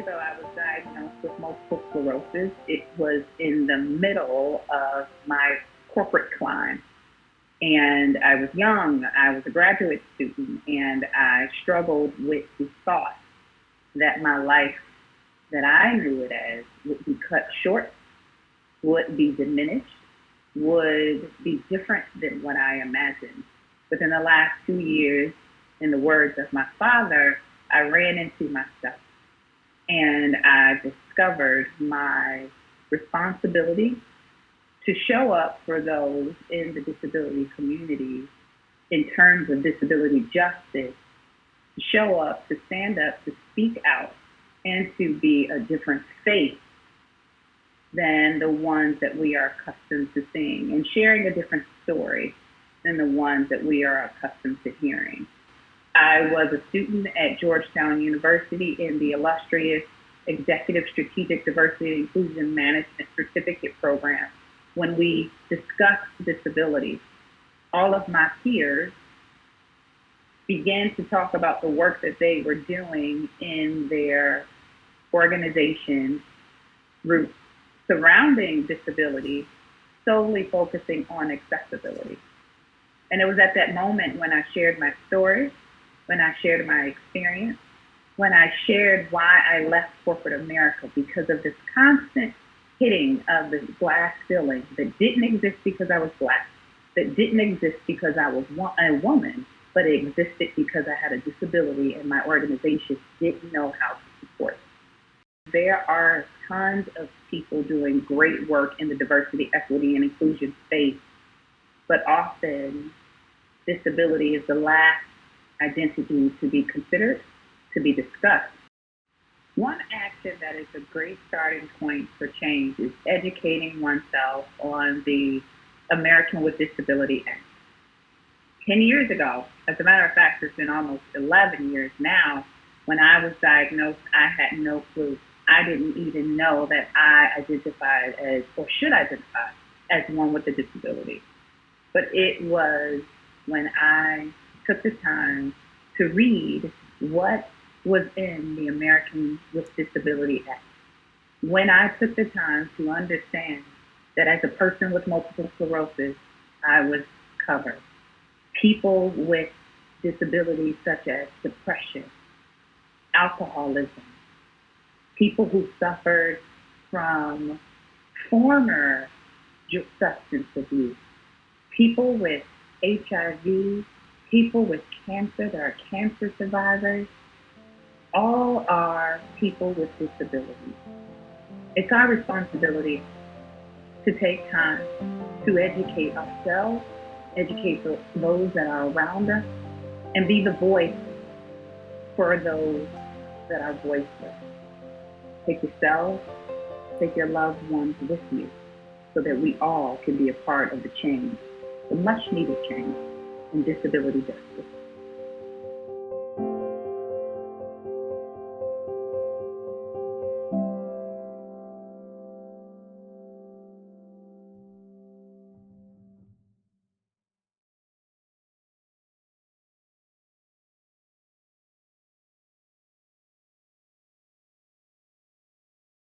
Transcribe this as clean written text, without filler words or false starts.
ago, I was diagnosed with multiple sclerosis. It was in the middle of my corporate climb. And I was young, I was a graduate student, and I struggled with the thought that my life that I knew it as would be cut short, would be diminished, would be different than what I imagined. Within the last 2 years, in the words of my father, I ran into myself and I discovered my responsibility to show up for those in the disability community in terms of disability justice, to show up, to stand up, to speak out, and to be a different face than the ones that we are accustomed to seeing, and sharing a different story than the ones that we are accustomed to hearing. I was a student at Georgetown University in the illustrious Executive Strategic Diversity and Inclusion Management Certificate Program. When we discussed disability, all of my peers began to talk about the work that they were doing in their organization groups surrounding disability, solely focusing on accessibility. And it was at that moment when I shared my story, when I shared my experience, when I shared why I left corporate America, because of this constant hitting of this glass ceiling that didn't exist because I was Black, that didn't exist because I was a woman, but it existed because I had a disability and my organization didn't know how to support. There are tons of people doing great work in the diversity, equity, and inclusion space, but often disability is the last identity to be considered, to be discussed. One action that is a great starting point for change is educating oneself on the American with Disability Act. 10 years ago, as a matter of fact, it's been almost 11 years now, when I was diagnosed, I had no clue. I didn't even know that I identified as, or should identify as, one with a disability. But it was when I took the time to read what was in the American with Disability Act. When I took the time to understand that as a person with multiple sclerosis, I was covered. People with disabilities such as depression, alcoholism, people who suffered from former substance abuse, people with HIV, people with cancer that are cancer survivors, all are people with disabilities. It's our responsibility to take time to educate ourselves, educate those that are around us, and be the voice for those that are voiceless. Take yourselves, take your loved ones with you, so that we all can be a part of the change, the much needed change in disability justice.